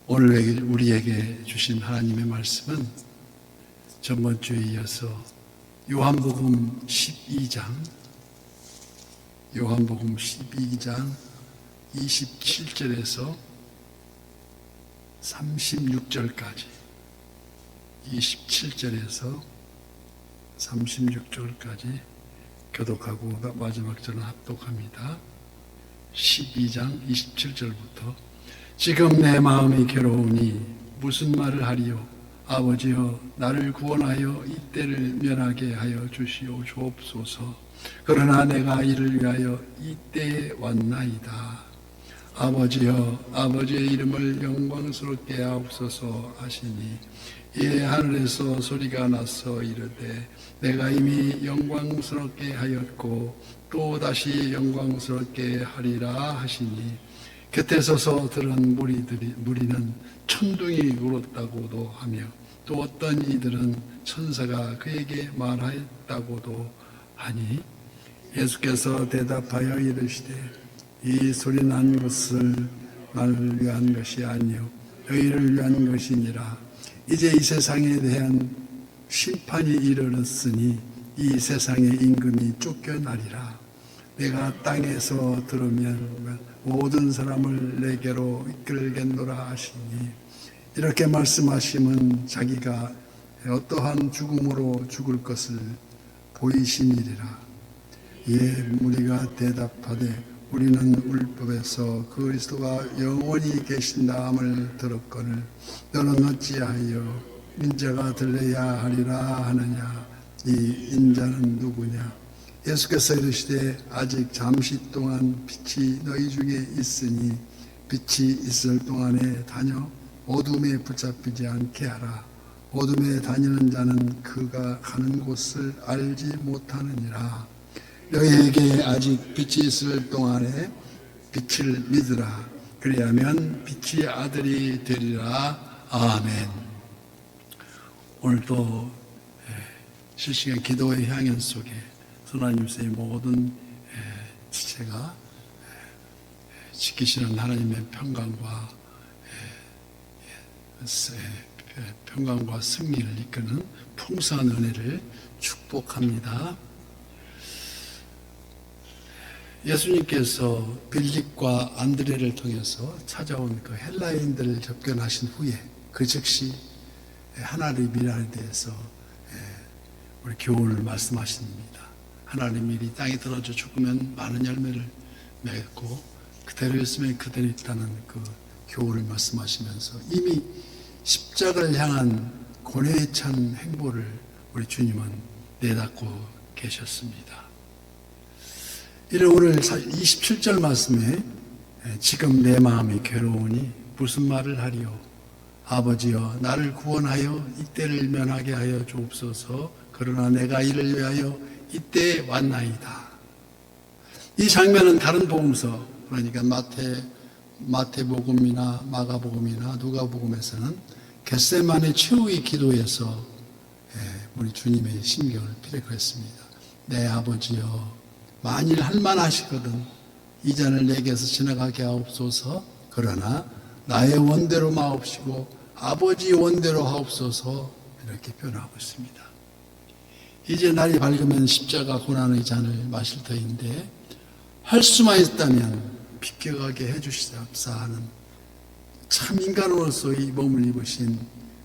오늘 우리에게 주신 하나님의 말씀은 전번 주에 이어서 요한복음 12장 27절에서 36절까지 27절에서 36절까지 교독하고 마지막 절은 합독합니다. 12장 27절부터 지금 내 마음이 괴로우니 무슨 말을 하리요? 아버지여 나를 구원하여 이 때를 면하게 하여 주시옵소서. 그러나 내가 이를 위하여 이 때에 왔나이다. 아버지여 아버지의 이름을 영광스럽게 하옵소서 하시니 이에 하늘에서 소리가 나서 이르되 내가 이미 영광스럽게 하였고 또 다시 영광스럽게 하리라 하시니 곁에 서서 들은 무리는 천둥이 울었다고도 하며 또 어떤 이들은 천사가 그에게 말하였다고도 하니 예수께서 대답하여 이르시되 이 소리 난 것을 나를 위한 것이 아니요 너희를 위한 것이니라. 이제 이 세상에 대한 심판이 이르렀으니 이 세상의 임금이 쫓겨나리라. 내가 땅에서 들으면 모든 사람을 내게로 이끌겠노라 하시니 이렇게 말씀하시면 자기가 어떠한 죽음으로 죽을 것을 보이시니라. 이에 무리가 대답하되 우리는 율법에서 그리스도가 영원히 계신다함을 들었거늘 너는 어찌하여 인자가 들려야 하리라 하느냐. 이 인자는 누구냐? 예수께서 이르시되 아직 잠시 동안 빛이 너희 중에 있으니 빛이 있을 동안에 다녀 어둠에 붙잡히지 않게 하라. 어둠에 다니는 자는 그가 가는 곳을 알지 못하느니라. 너희에게 아직 빛이 있을 동안에 빛을 믿으라. 그리하면 빛의 아들이 되리라. 아멘. 오늘도 실시간 기도의 향연 속에 하나님의 모든 지체가 지키시는 하나님의 평강과 승리를 이끄는 풍성한 은혜를 축복합니다. 예수님께서 빌립과 안드레를 통해서 찾아온 그 헬라인들을 접견하신 후에 그 즉시 하나님의 미래에 대해서 우리 교훈을 말씀하십니다. 하나님의 일이 땅에 떨어져 죽으면 많은 열매를 맺고 그대로 있으면 그대로 있다는 그 교훈을 말씀하시면서 이미 십자가를 향한 고뇌에 찬 행보를 우리 주님은 내닫고 계셨습니다. 이를 오늘 27절 말씀에 지금 내 마음이 괴로우니 무슨 말을 하리요? 아버지여 나를 구원하여 이때를 면하게 하여 주옵소서. 그러나 내가 이를 위하여 이때에 왔나이다. 이 장면은 다른 복음서 그러니까 마태복음이나 마가복음이나 누가복음에서는 겟세마네 최후의 기도에서 우리 주님의 심경을 피력했습니다. 내 아버지여 만일 할만하시거든 이 잔을 내게서 지나가게 하옵소서. 그러나 나의 원대로 마옵시고 아버지 원대로 하옵소서. 이렇게 표현하고 있습니다. 이제 날이 밝으면 십자가 고난의 잔을 마실 터인데 할 수만 있다면 비껴가게 해주시옵사 하는 참 인간으로서의 몸을 입으신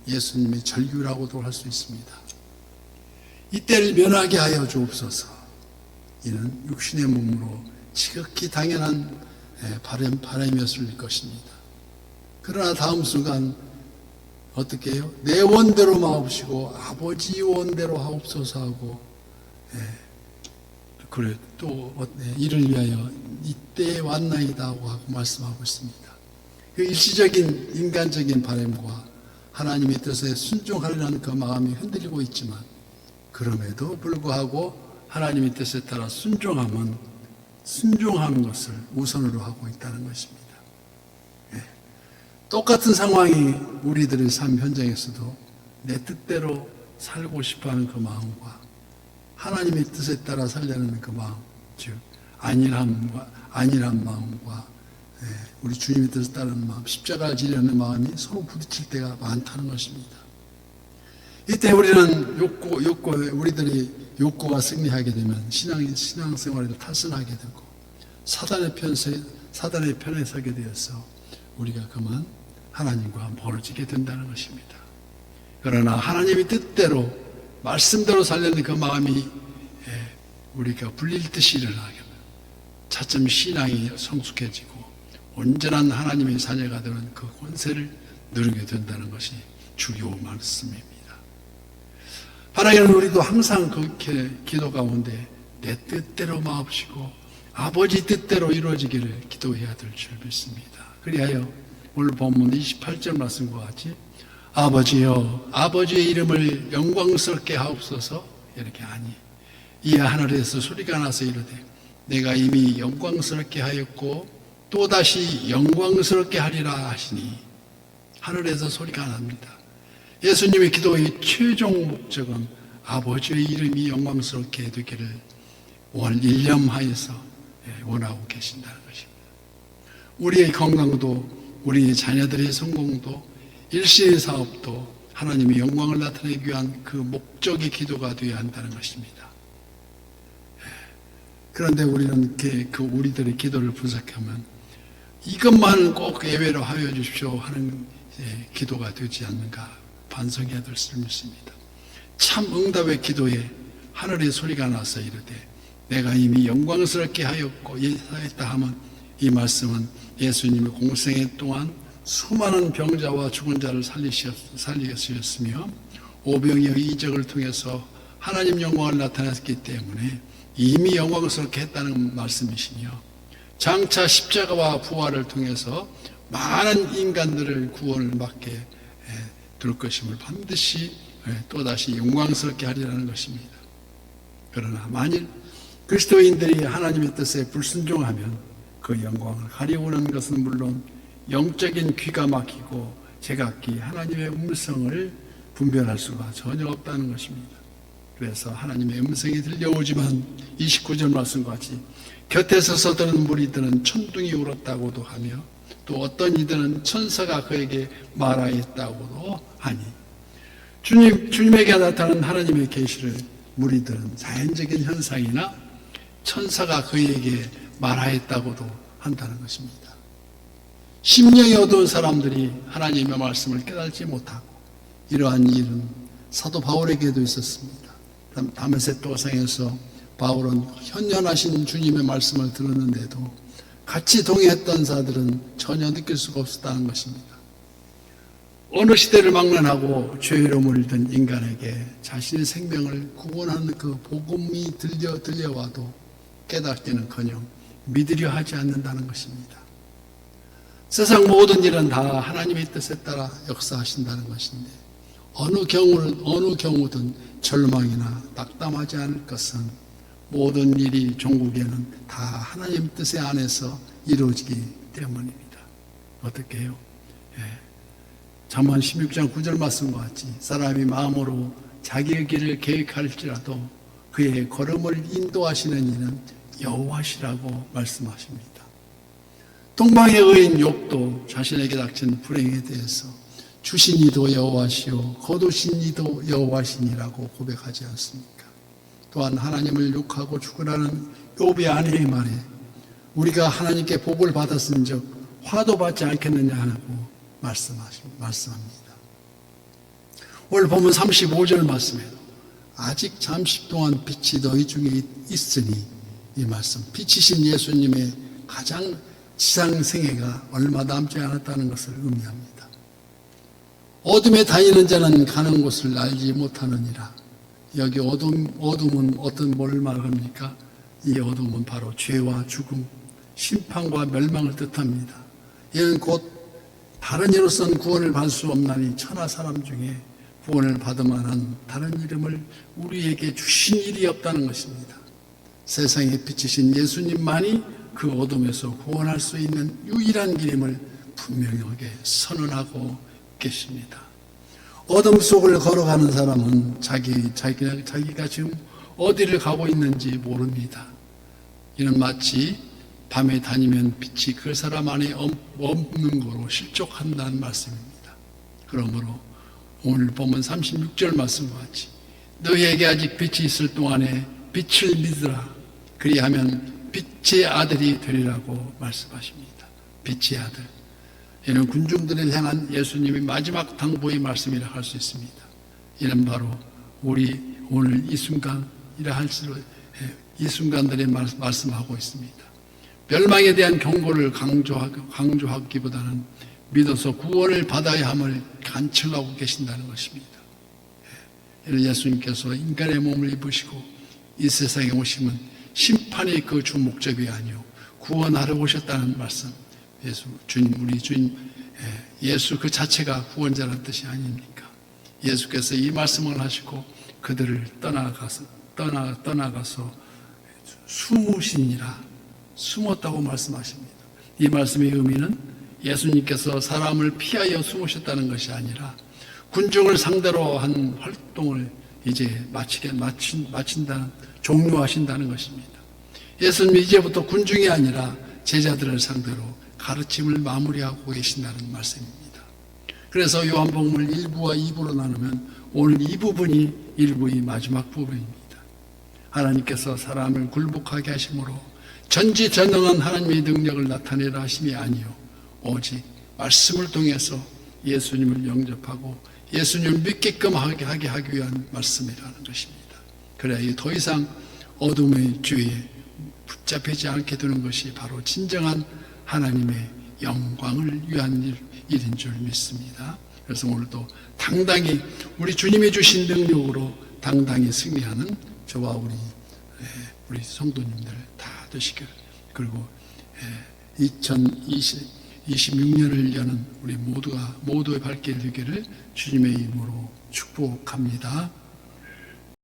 예수님의 절규라고도 할 수 있습니다. 이때를 면하게 하여 주옵소서. 이는 육신의 몸으로 지극히 당연한 바람이었을 것입니다. 그러나 다음 순간 어떻게 해요? 내 원대로 마옵시고 아버지 원대로 하옵소서 하고 그래 또 이를 위하여 이때에 왔나이다 하고 말씀하고 있습니다. 그 일시적인 인간적인 바람과 하나님의 뜻에 순종하려는 그 마음이 흔들리고 있지만 그럼에도 불구하고 하나님의 뜻에 따라 순종하는 것을 우선으로 하고 있다는 것입니다. 똑같은 상황이 우리들의 삶 현장에서도 내 뜻대로 살고 싶어하는 그 마음과 하나님의 뜻에 따라 살려는 그 마음, 즉 안일한 마음과 우리 주님의 뜻을 따르는 마음, 십자가를 지려는 마음이 서로 부딪힐 때가 많다는 것입니다. 이때 우리는 우리들이 욕구가 승리하게 되면 신앙생활에도 탈선하게 되고 사단의 편에 서게 되어서 우리가 그만 하나님과 멀어지게 된다는 것입니다. 그러나 하나님의 뜻대로 말씀대로 살려는 그 마음이 우리가 불릴 듯이 일어나게 되면 차츰 신앙이 성숙해지고 온전한 하나님의 자녀가 되는 그 권세를 누리게 된다는 것이 주요 말씀입니다. 하나님은 우리도 항상 그렇게 기도 가운데 내 뜻대로 마옵시고 아버지 뜻대로 이루어지기를 기도해야 될 줄 믿습니다. 그리하여 오늘 본문 28절 말씀과 같이 아버지여 아버지의 이름을 영광스럽게 하옵소서 이렇게 하니 이에 하늘에서 소리가 나서 이르되 내가 이미 영광스럽게 하였고 또다시 영광스럽게 하리라 하시니 하늘에서 소리가 납니다. 예수님의 기도의 최종 목적은 아버지의 이름이 영광스럽게 되기를 일념하여서 원하고 계신다는 것입니다. 우리의 건강도 우리의 자녀들의 성공도 일시의 사업도 하나님의 영광을 나타내기 위한 그 목적의 기도가 되어야 한다는 것입니다. 그런데 우리는 우리들의 기도를 분석하면 이것만은 꼭 예외로 하여 주십시오 하는 기도가 되지 않는가 반성해야 될 줄 믿습니다. 참 응답의 기도에 하늘의 소리가 나서 이르되 내가 이미 영광스럽게 하였고 하였다 하면 이 말씀은 예수님의 공생애 동안 수많은 병자와 죽은 자를 살리셨으며 오병이어 이적을 통해서 하나님 영광을 나타냈기 때문에 이미 영광스럽게 했다는 말씀이시며 장차 십자가와 부활을 통해서 많은 인간들을 구원을 받게 될 것임을 반드시 또다시 영광스럽게 하리라는 것입니다. 그러나 만일 그리스도인들이 하나님의 뜻에 불순종하면 그 영광을 가려오는 것은 물론 영적인 귀가 막히고 제각기 하나님의 음성을 분별할 수가 전혀 없다는 것입니다. 그래서 하나님의 음성이 들려오지만 29절 말씀과 같이 곁에서 서들은 무리들은 천둥이 울었다고도 하며 또 어떤 이들은 천사가 그에게 말하였다고도 하니 주님에게 나타난 하나님의 계시를 무리들은 자연적인 현상이나 천사가 그에게 말하였다고도 한다는 것입니다. 심령이 어두운 사람들이 하나님의 말씀을 깨달지 못하고 이러한 일은 사도 바울에게도 있었습니다. 다메섹 도상에서 바울은 현현하신 주님의 말씀을 들었는데도 같이 동의했던 자들은 전혀 느낄 수가 없었다는 것입니다. 어느 시대를 막론하고 죄로 물든 인간에게 자신의 생명을 구원하는 그 복음이 들려와도 깨닫기는커녕 믿으려 하지 않는다는 것입니다. 세상 모든 일은 다 하나님의 뜻에 따라 역사하신다는 것인데 어느 경우든 절망이나 낙담하지 않을 것은 모든 일이 종국에는 다 하나님 뜻의 안에서 이루어지기 때문입니다. 어떻게 해요? 잠언 16장 9절 말씀과 같이 사람이 마음으로 자기의 길을 계획할지라도 그의 걸음을 인도하시는 이는 여호와시라고 말씀하십니다. 동방의 의인 욥도 자신에게 닥친 불행에 대해서 주신 이도 여호와시요 거두신 이도 여호와시니라고 고백하지 않습니까? 또한 하나님을 욕하고 죽으라는 욥의 아내의 말에 우리가 하나님께 복을 받았은 적 화도 받지 않겠느냐 하고 말씀합니다. 오늘 보면 35절 말씀에도 아직 잠시 동안 빛이 너희 중에 있으니 이 말씀 빛이신 예수님의 가장 지상 생애가 얼마 남지 않았다는 것을 의미합니다. 어둠에 다니는 자는 가는 곳을 알지 못하느니라. 여기 어둠은 뭘 말합니까? 이 어둠은 바로 죄와 죽음, 심판과 멸망을 뜻합니다. 이는 곧 다른 이로서는 구원을 받을 수 없나니 천하 사람 중에 구원을 받을 만한 다른 이름을 우리에게 주신 일이 없다는 것입니다. 세상에 빛이신 예수님만이 그 어둠에서 구원할 수 있는 유일한 길임을 분명하게 선언하고 계십니다. 어둠 속을 걸어가는 사람은 자기가 지금 어디를 가고 있는지 모릅니다. 이는 마치 밤에 다니면 빛이 그 사람 안에 없는 거로 실족한다는 말씀입니다. 그러므로 오늘 보면 36절 말씀과 같이 너희에게 아직 빛이 있을 동안에 빛을 믿으라. 그리하면 빛의 아들이 되리라고 말씀하십니다. 빛의 아들. 이는 군중들을 향한 예수님의 마지막 당부의 말씀이라 할 수 있습니다. 이는 바로 우리 오늘 이 순간이라 할수록 이 순간들에 말씀하고 있습니다. 멸망에 대한 경고를 강조하기보다는 믿어서 구원을 받아야 함을 간청하고 계신다는 것입니다. 이는 예수님께서 인간의 몸을 입으시고 이 세상에 오심은 심판의 그 주 목적이 아니요 구원하러 오셨다는 말씀. 우리 주님 예수 그 자체가 구원자라는 뜻이 아닙니까? 예수께서 이 말씀을 하시고 그들을 떠나가서 숨으시니라. 숨었다고 말씀하십니다. 이 말씀의 의미는 예수님께서 사람을 피하여 숨으셨다는 것이 아니라 군중을 상대로 한 활동을 이제 마친다는, 종료하신다는 것입니다. 예수님이 이제부터 군중이 아니라 제자들을 상대로 가르침을 마무리하고 계신다는 말씀입니다. 그래서 요한복음을 1부와 2부로 나누면 오늘 이 부분이 1부의 마지막 부분입니다. 하나님께서 사람을 굴복하게 하심으로 전지전능한 하나님의 능력을 나타내라 하심이 아니요 오직 말씀을 통해서 예수님을 영접하고 예수님을 믿게끔 하게 하기 위한 말씀이라는 것입니다. 그래야 더 이상 어둠의 주위에 붙잡히지 않게 되는 것이 바로 진정한 하나님의 영광을 위한 일인 줄 믿습니다. 그래서 오늘도 당당히 우리 주님이 주신 능력으로 당당히 승리하는 저와 우리 성도님들 다 되시길, 그리고 2026년을 여는 우리 모두의 발길 되기를 주님의 이름으로 축복합니다.